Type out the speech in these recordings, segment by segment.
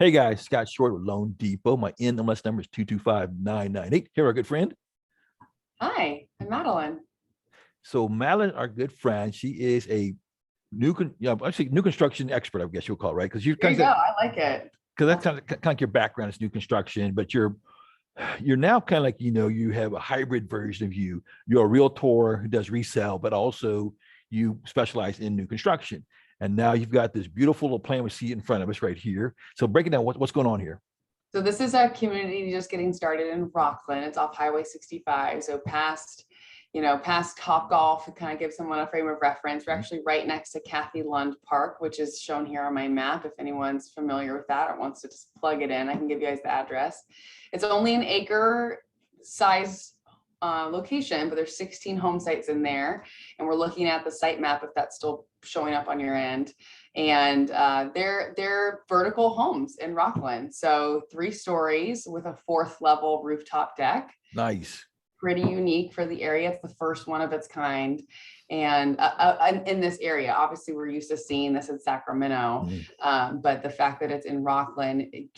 Hey guys, Scott Short with Loan Depot. My NMLS number is 225998. Here, our good friend. Hi, I'm Madeline. So Madeline, our good friend, she is a actually new construction expert, I guess you'll call it, right? Because you There kind you go. of I like it. because that's kind of your background is new construction, but you're now kind of like you have a hybrid version of you. You're a realtor who does resale, but also you specialize in new construction. And now you've got this beautiful little plan we see in front of us right here. So break it down. What's going on here? So this is a community just getting started in Rocklin. It's off Highway 65. So past Top Golf, to kind of give someone a frame of reference. We're actually right next to Kathy Lund Park, which is shown here on my map. If anyone's familiar with that or wants to just plug it in, I can give you guys the address. It's only an acre size location, but there's 16 home sites in there. And we're looking at the site map if that's still showing up on your end. And they're vertical homes in Rocklin. So 3 stories with a 4th level rooftop deck. Nice. Pretty unique for the area. It's the first one of its kind. And in this area, obviously we're used to seeing this in Sacramento, but the fact that it's in Rocklin, it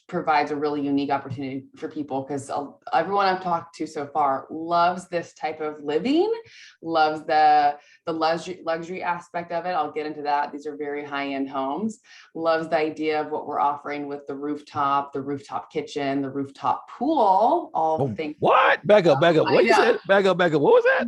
provides a really unique opportunity for people because everyone I've talked to so far loves this type of living, loves the luxury aspect of it. I'll get into that. These are very high-end homes. Loves the idea of what we're offering with the rooftop kitchen, the rooftop pool, all things. What? Back up. What you said? Back up. What was that?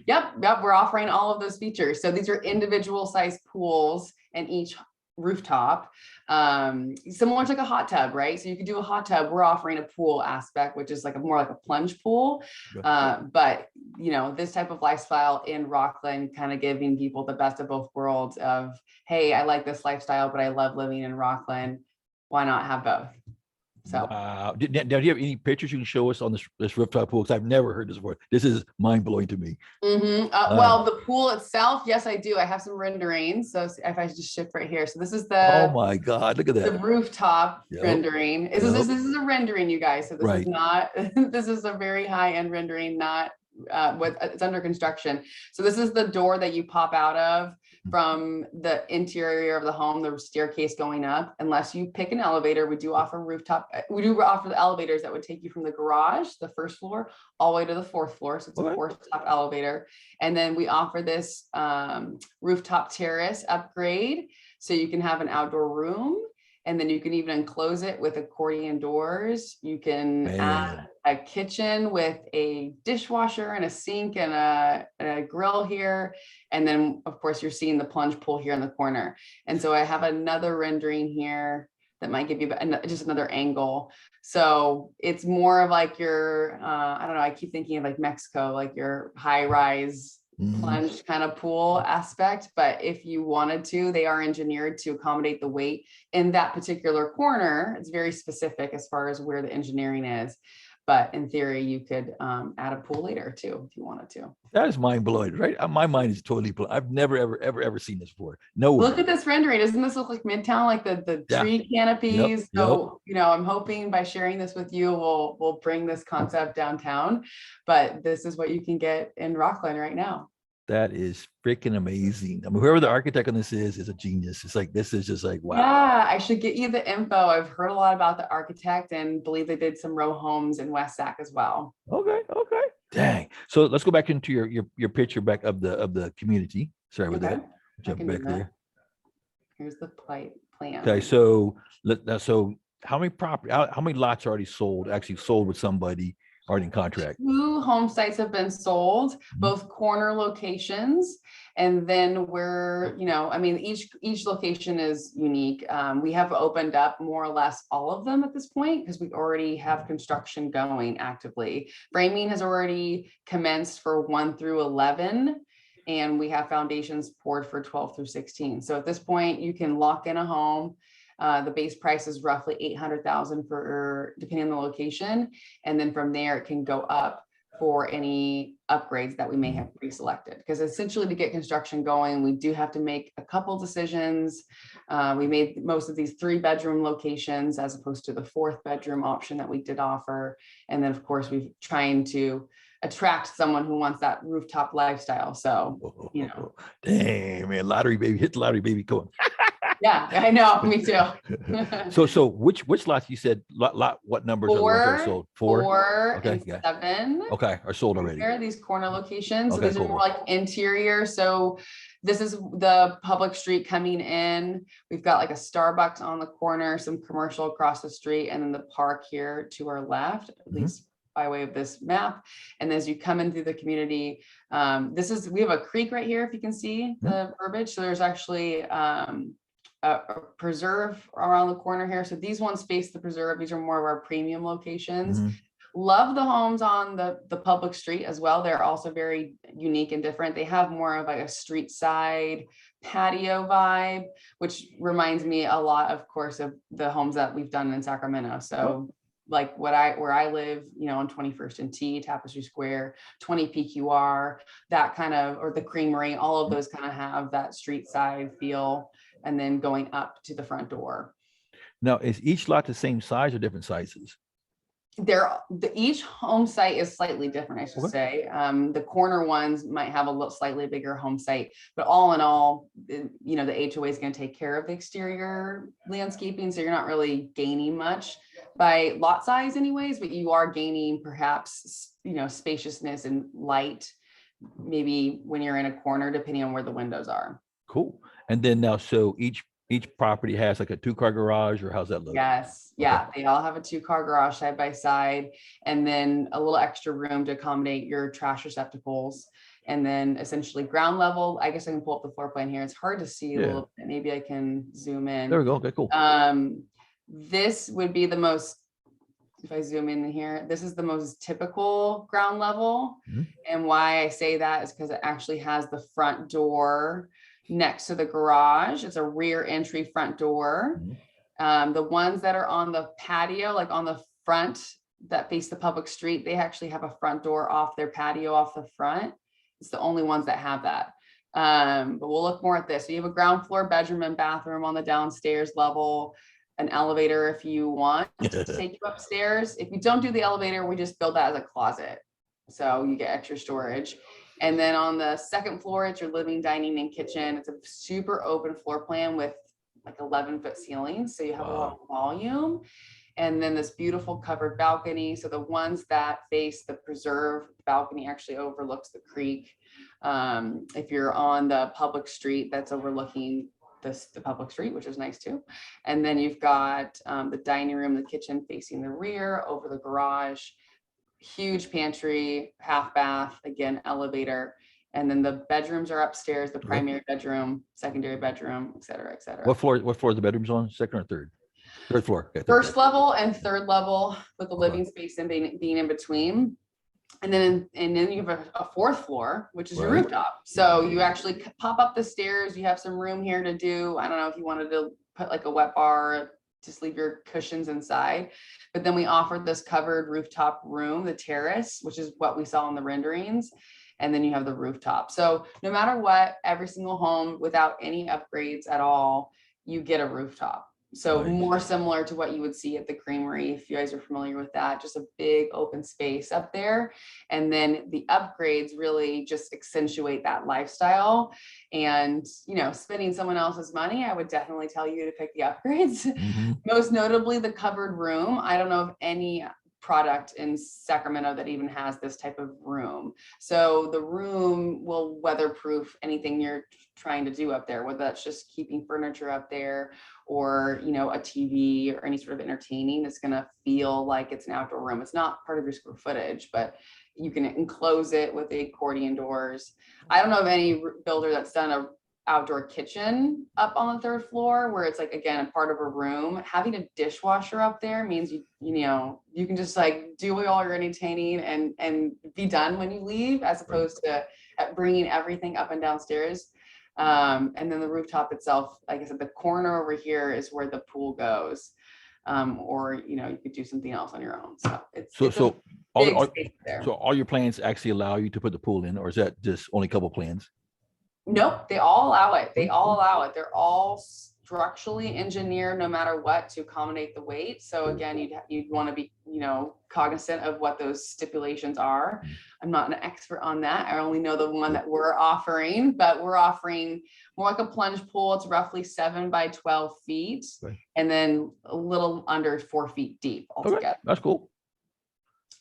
Yep. We're offering all of those features. So these are individual size pools in each rooftop, similar to like a hot tub, right? So you could do a hot tub. We're offering a pool aspect, which is more like a plunge pool. But this type of lifestyle in Rocklin, kind of giving people the best of both worlds of, hey, I like this lifestyle, but I love living in Rocklin. Why not have both? So wow. Do you have any pictures you can show us on this rooftop pool? Because I've never heard this before. This is mind blowing to me. Well, the pool itself, yes, I do. I have some renderings. So if I just shift right here. So this is Oh my God, look at that. The rooftop rendering. This is a rendering, you guys. So this is not, this is a very high-end rendering, not it's under construction. So this is the door that you pop out of from the interior of the home, the staircase going up. Unless you pick an elevator, we do offer the elevators that would take you from the garage, the 1st floor, all the way to the 4th floor. So it's a 4-stop elevator. And then we offer this rooftop terrace upgrade. So you can have an outdoor room. And then you can even enclose it with accordion doors. You can add a kitchen with a dishwasher and a sink and a grill here. And then, of course, you're seeing the plunge pool here in the corner. And so I have another rendering here that might give you just another angle. So it's more of like your, I don't know, I keep thinking of like Mexico, like your high-rise plunge kind of pool aspect. But if you wanted to, they are engineered to accommodate the weight in that particular corner. It's very specific as far as where the engineering is. But in theory, you could add a pool later too, if you wanted to. That is mind blowing, right? My mind is totally blown. I've never, ever seen this before. No. Look at this rendering. Doesn't this look like Midtown, like the tree canopies? So, I'm hoping by sharing this with you, we'll bring this concept downtown. But this is what you can get in Rocklin right now. That is freaking amazing. I mean, whoever the architect on this is a genius. It's like, this is just like, wow. Yeah, I should get you the info. I've heard a lot about the architect and believe they did some row homes in West Sac as well. Okay. Dang. So let's go back into your picture back of the community. Sorry about that. Jump back there. Here's the plan. Okay, so how many lots are already actually sold with somebody already in contract? 2 home sites have been sold, both corner locations. And then each location is unique. We have opened up more or less all of them at this point because we already have construction going actively. Framing has already commenced for 1 through 11. And we have foundations poured for 12 through 16. So at this point, you can lock in a home. The base price is roughly $800,000 for depending on the location. And then from there, it can go up for any upgrades that we may have pre-selected. Because essentially to get construction going, we do have to make a couple decisions. We made most of these 3-bedroom locations as opposed to the 4th bedroom option that we did offer. And then of course, we're trying to attract someone who wants that rooftop lifestyle. So, Dang, man, lottery baby, hit the lottery baby, go on. Yeah, I know, me too. So which lots you said what numbers are the ones that are sold? Four, Okay, and yeah. 7. Okay, are sold already. Here, these corner locations. So Okay, these are cool. more like interior. So this is the public street coming in. We've got like a Starbucks on the corner, some commercial across the street, and then the park here to our left, at least by way of this map. And as you come in through the community, we have a creek right here, if you can see the verbiage. So there's actually a preserve around the corner here. So these ones face the preserve. These are more of our premium locations. Love the homes on the public street as well. They're also very unique and different. They have more of like a street side patio vibe, which reminds me a lot, of course, of the homes that we've done in Sacramento. So like where I live, on 21st and T, Tapestry Square, 20 PQR, that kind of, or the Creamery, all of those kind of have that street side feel, and then going up to the front door. Now, is each lot the same size or different sizes? Each home site is slightly different, I should say. The corner ones might have a little slightly bigger home site, but all in all, the HOA is going to take care of the exterior landscaping. So you're not really gaining much by lot size anyways, but you are gaining perhaps, spaciousness and light, maybe when you're in a corner, depending on where the windows are. Cool. And then now, so each property has like a 2-car garage, or how's that look? Yes. Yeah. Okay. They all have a 2-car garage side by side, and then a little extra room to accommodate your trash receptacles. And then essentially ground level, I guess I can pull up the floor plan here. It's hard to see a little bit. Maybe I can zoom in. There we go. Okay, cool. This would be the most, if I zoom in here, this is the most typical ground level. And why I say that is because it actually has the front door next to the garage. It's a rear entry front door. The ones that are on the patio, like on the front that face the public street, they actually have a front door off their patio off the front. It's the only ones that have that. But we'll look more at this. So you have a ground floor bedroom and bathroom on the downstairs level, an elevator if you want to take you upstairs. If you don't do the elevator, we just build that as a closet, so you get extra storage. And then on the second floor, it's your living, dining, and kitchen. It's a super open floor plan with like 11-foot ceilings, so you have a lot of volume. And then this beautiful covered balcony. So the ones that face the preserve balcony actually overlooks the creek. If you're on the public street, that's overlooking the public street, which is nice too. And then you've got the dining room, the kitchen facing the rear over the garage, huge pantry, half bath, again, elevator. And then the bedrooms are upstairs, the primary bedroom, secondary bedroom, et cetera, et cetera. What floor are the bedrooms on? Second or third? Third floor. Okay, First level and third level, with the living space and being in between. And then you have a fourth floor, which is your rooftop. So you actually pop up the stairs. You have some room here to do, I don't know if you wanted to put like a wet bar, just leave your cushions inside. But then we offered this covered rooftop room, the terrace, which is what we saw in the renderings. And then you have the rooftop. So no matter what, every single home without any upgrades at all, you get a rooftop. So more similar to what you would see at the Creamery, if you guys are familiar with that, just a big open space up there. And then the upgrades really just accentuate that lifestyle. And, spending someone else's money, I would definitely tell you to pick the upgrades. Most notably the covered room. I don't know of any product in Sacramento that even has this type of room. So the room will weatherproof anything you're trying to do up there, whether that's just keeping furniture up there or, a TV or any sort of entertaining. It's going to feel like it's an outdoor room. It's not part of your square footage, but you can enclose it with the accordion doors. I don't know of any builder that's done a outdoor kitchen up on the third floor where it's like, again, a part of a room. Having a dishwasher up there means you can just like do all your entertaining and be done when you leave, as opposed to bringing everything up and downstairs. And then the rooftop itself, like I said, the corner over here is where the pool goes. Or you could do something else on your own. So all your plans actually allow you to put the pool in, or is that just only a couple plans? Nope, they all allow it. They're all structurally engineered no matter what to accommodate the weight. So again, you'd want to be, cognizant of what those stipulations are. I'm not an expert on that. I only know the one that we're offering, but we're offering more like a plunge pool. It's roughly 7 by 12 feet, and then a little under 4 feet deep altogether. Okay. That's cool.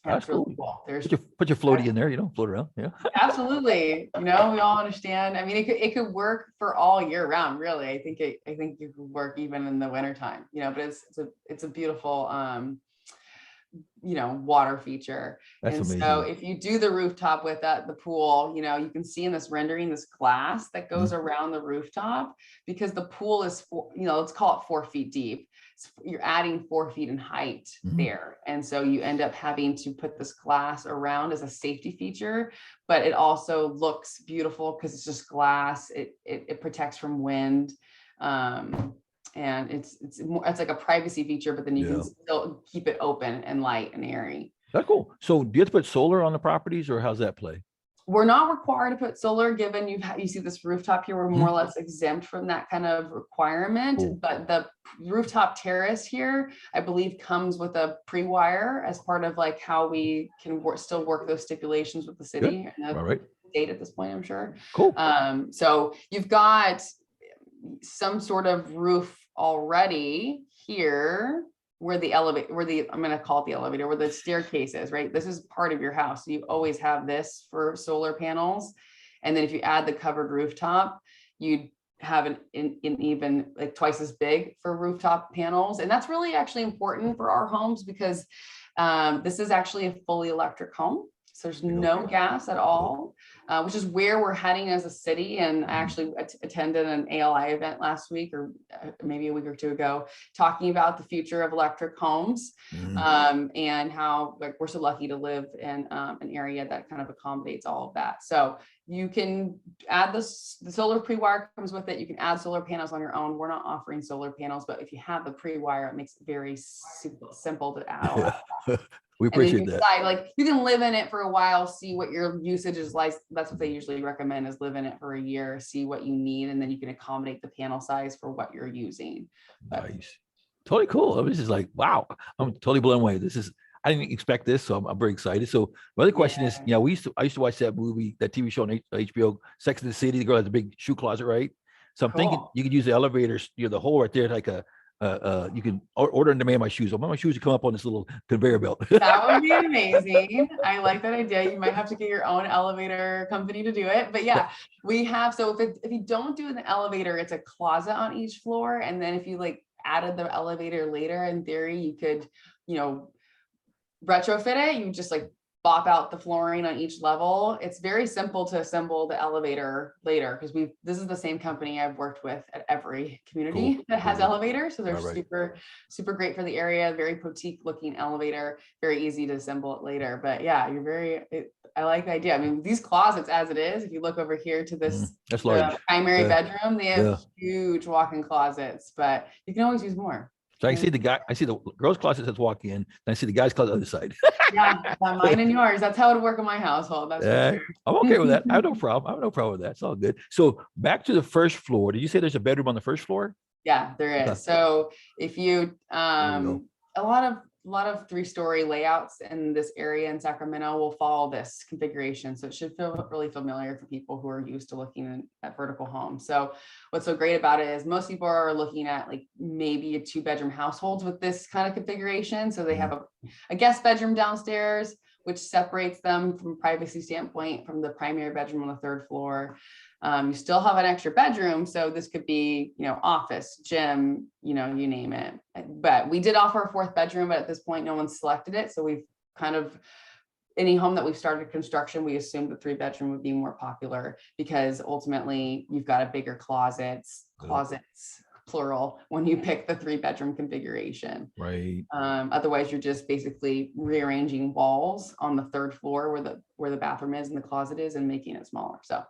That's really cool. There's put your floaty in there, float around. Yeah. Absolutely. We all understand. I mean, it could work for all year round, really. I think it could work even in the wintertime, but it's a beautiful water feature. That's amazing. So if you do the rooftop with the pool, you can see in this rendering, this glass that goes around the rooftop, because the pool is, let's call it 4 feet deep. You're adding 4 feet in height there. And so you end up having to put this glass around as a safety feature, but it also looks beautiful because it's just glass. It protects from wind. And it's like a privacy feature, but then you can still keep it open and light and airy. That's cool. So do you have to put solar on the properties, or how's that play? We're not required to put solar, given you see this rooftop here. We're more or less exempt from that kind of requirement. But the rooftop terrace here, I believe, comes with a pre-wire as part of like how we can still work those stipulations with the city and the state at this point, I'm sure. Cool. So you've got some sort of roof already here where the elevator, I'm going to call it the elevator, where the staircase is, right? This is part of your house. So you always have this for solar panels. And then if you add the covered rooftop, you'd have an even like twice as big for rooftop panels. And that's really actually important for our homes because this is actually a fully electric home. So there's no gas at all, which is where we're heading as a city. And I actually attended an ALI event last week, or maybe a week or two ago, talking about the future of electric homes and how we're so lucky to live in an area that kind of accommodates all of that. So you can add the solar pre-wire comes with it. You can add solar panels on your own. We're not offering solar panels, but if you have the pre-wire, it makes it very simple to add all that. We appreciate that. Decide, like you can live in it for a while, see what your usage is like. That's what they usually recommend, is live in it for a year, see what you need, and then you can accommodate the panel size for what you're using. Nice. Totally cool. This is like, wow, I'm totally blown away. I didn't expect this, so I'm very excited. So my other question is, I used to watch that TV show on HBO, Sex and the City. The girl has a big shoe closet, right? So I'm thinking you could use the elevators, the hole right there, like you can order and demand my shoes. I want my shoes to come up on this little conveyor belt. That would be amazing. I like that idea. You might have to get your own elevator company to do it, but yeah, we have. So if you don't do an elevator, it's a closet on each floor, and then if you like added the elevator later, in theory, you could, retrofit it. You just like bop out the flooring on each level. It's very simple to assemble the elevator later, because this is the same company I've worked with at every community that has elevators. So they're super great for the area, very boutique looking elevator, very easy to assemble it later. But yeah, I like the idea. I mean, these closets as it is, if you look over here to this primary bedroom, they have huge walk-in closets, but you can always use more. So I see the girls' closet that's walk in, and I see the guys' closet on the other side. Yeah, mine and yours. That's how it would work in my household. That's for sure. I'm okay with that. I have no problem. With that. It's all good. So back to the first floor. Did you say there's a bedroom on the first floor? Yeah, there is. Okay. So if you a lot of 3-story layouts in this area in Sacramento will follow this configuration. So it should feel really familiar for people who are used to looking at vertical homes. So what's so great about it is most people are looking at like maybe a 2-bedroom households with this kind of configuration. So they have a guest bedroom downstairs, which separates them from a privacy standpoint from the primary bedroom on the 3rd floor. You still have an extra bedroom. So this could be, office, gym, you name it. But we did offer a 4th bedroom, but at this point, no one's selected it. So we've any home that we've started construction, we assumed the 3-bedroom would be more popular, because ultimately you've got a bigger closets, plural, when you pick the 3-bedroom configuration. Right. Otherwise, you're just basically rearranging walls on the 3rd floor where the bathroom is and the closet is, and making it smaller. So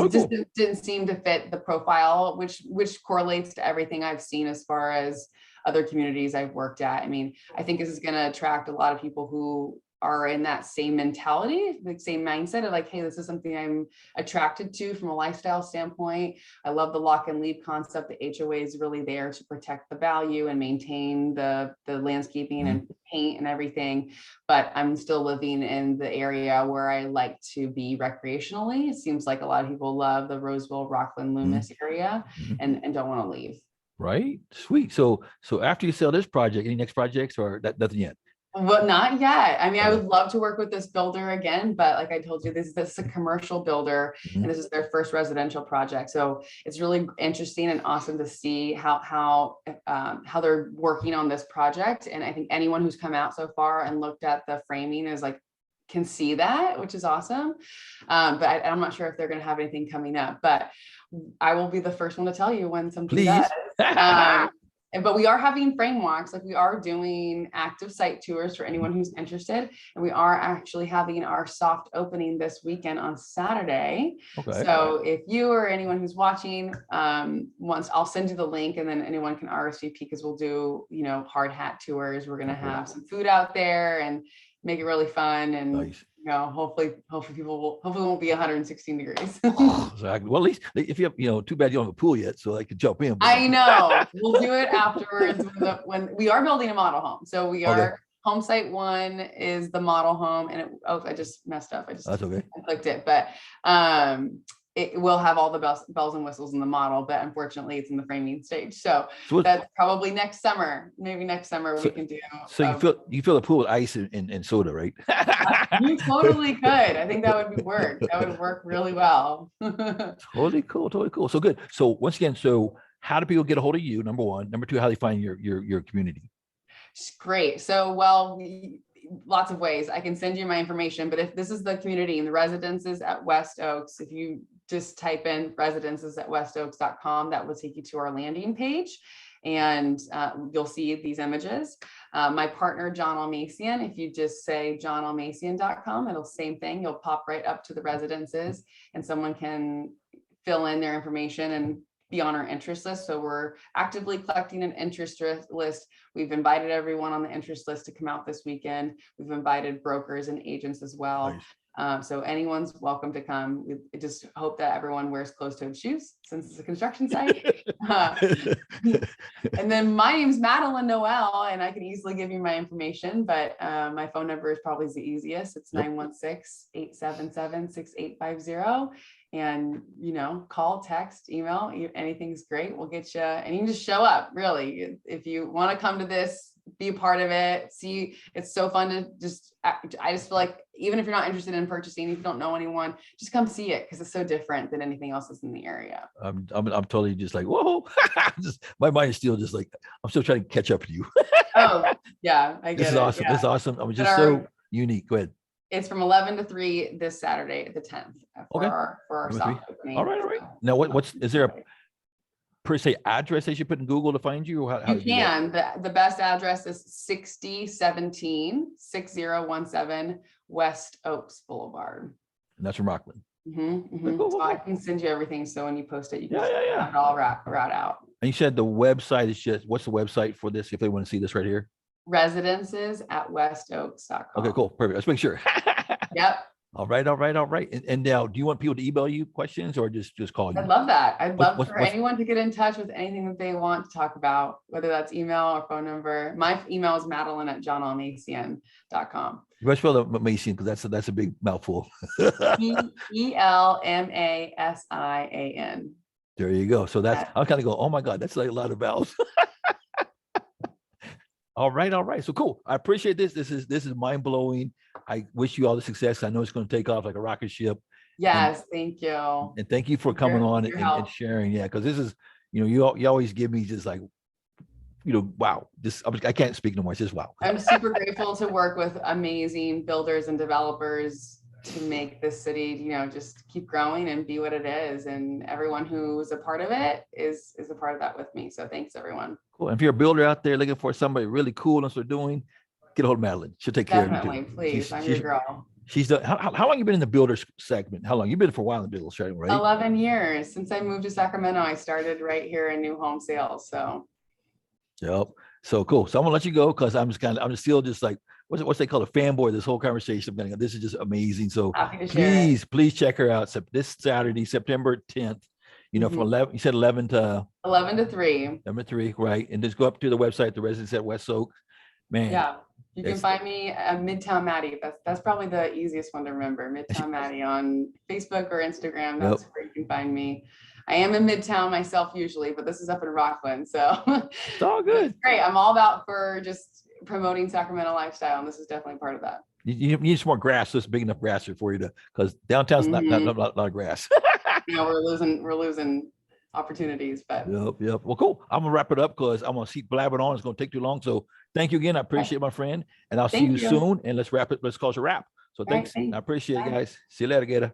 just didn't seem to fit the profile, which correlates to everything I've seen as far as other communities I've worked at. I mean, I think this is going to attract a lot of people who are in that same mentality, the same mindset of like, hey, this is something I'm attracted to from a lifestyle standpoint. I love the lock and leave concept. The HOA is really there to protect the value and maintain the landscaping and paint and everything. But I'm still living in the area where I like to be recreationally. It seems like a lot of people love the Roseville, Rocklin, Loomis area and don't want to leave. Right. Sweet. So after you sell this project, any next projects or nothing yet? Well, not yet. I mean, I would love to work with this builder again, but like I told you, this is a commercial builder and this is their first residential project. So it's really interesting and awesome to see how they're working on this project. And I think anyone who's come out so far and looked at the framing is like, can see that, which is awesome. But I'm not sure if they're going to have anything coming up, but I will be the first one to tell you when something does. But we are having frame walks, like we are doing active site tours for anyone who's interested. And we are actually having our soft opening this weekend on Saturday. Okay. So if you or anyone who's watching wants, I'll send you the link and then anyone can RSVP because we'll do, hard hat tours. We're going to have some food out there and make it really fun. And hopefully people won't be 116 degrees. Exactly. Well, at least if you have, too bad you don't have a pool yet, so I could jump in. I know. We'll do it afterwards when we are building a model home. So we are home site 1 is the model home, and I just messed up. That's okay. I clicked it, but it will have all the bells and whistles in the model, but unfortunately it's in the framing stage. So that's probably next summer, maybe next summer we can do. So you fill the pool with ice and soda, right? You totally could. I think that would work. That would work really well. Totally cool. So good. So once again, how do people get a hold of you? Number one. Number two, how do they find your community? Great. So, lots of ways. I can send you my information, but if this is the community and the residences at West Oaks, if you just type in residences at westoaks.com, that will take you to our landing page and you'll see these images. My partner, John Almacian, if you just say johnalmacian.com, it'll same thing. You'll pop right up to the residences and someone can fill in their information and be on our interest list. So we're actively collecting an interest list. We've invited everyone on the interest list to come out this weekend. We've invited brokers and agents as well. Nice. So anyone's welcome to come. We just hope that everyone wears closed-toed shoes since it's a construction site. And then my name's Madeline Noell, and I can easily give you my information, but my phone number is probably the easiest. It's 916-877-6850. And, call, text, email, anything's great. We'll get you, and you can just show up, really. If you want to come to this, be a part of it. See, it's so fun to I just feel like even if you're not interested in purchasing, if you don't know anyone, just come see it because it's so different than anything else that's in the area. I'm totally just like, whoa, my mind is still just like, I'm still trying to catch up to you. Oh, yeah, I get it. This is awesome. Yeah. This is awesome. I'm just so unique. Go ahead. It's from 11 to 3 this Saturday, the 10th, for our soft opening. All right. Now, is there a per se address they should put in Google to find you? Or how you can. The best address is 6017 West Oaks Boulevard. And that's from Rocklin. So I can send you everything. So when you post it, you can have it all route out. And you said the website is what's the website for this if they want to see this right here? Residences at westoaks.com. Okay, cool. Perfect. Let's make sure. Yep. All right. And now, do you want people to email you questions or just call you? I'd love that. I'd love for anyone to get in touch with anything that they want to talk about, whether that's email or phone number. My email is madeline@johnalmacian.com. You must spell the Macian because that's a big mouthful. ELMASIAN. There you go. So I'll kind of go, oh my God, that's like a lot of vowels. All right. So cool. I appreciate this. This is mind blowing. I wish you all the success. I know it's going to take off like a rocket ship. Yes, thank you. And thank you for coming on and sharing. Yeah, because this is, you always give me just like, wow. I can't speak no more. It's just wow. I'm super grateful to work with amazing builders and developers to make this city, just keep growing and be what it is. And everyone who's a part of it is a part of that with me. So thanks, everyone. Cool. And if you're a builder out there looking for somebody really cool and what they're doing, get a hold of Madeline. She'll take care of you. Definitely, please. I'm your girl. She's done. How long you been in the builder segment? How long? You've been for a while in the builder segment, right? 11 years. Since I moved to Sacramento, I started right here in new home sales. So. Yep. So cool. So I'm gonna let you go because I'm just still just like what's they call a fanboy of this whole conversation. This is just amazing. So Happy to share it. please check her out. This Saturday, September 10th. From 11, you said 11 to 11 to 3. Number 3, right? And just go up to the website, the Residence at West Oak. Man. Yeah. You can find me at Midtown Maddie. That's probably the easiest one to remember. Midtown Maddie on Facebook or Instagram. That's where you can find me. I am in Midtown myself usually, but this is up in Rocklin. So it's all good. Great. I'm all about for just promoting Sacramento lifestyle. And this is definitely part of that. You need some more grass. So it's big enough grass for you to, because downtown's not a lot of grass. We're losing opportunities, but yep. Well, cool. I'm gonna wrap it up because I'm gonna keep blabbering on. It's gonna take too long. So thank you again. I appreciate it, my friend, and I'll see you soon. And let's wrap it. Let's call it a wrap. So thanks. I appreciate it, guys. See you later, Gator.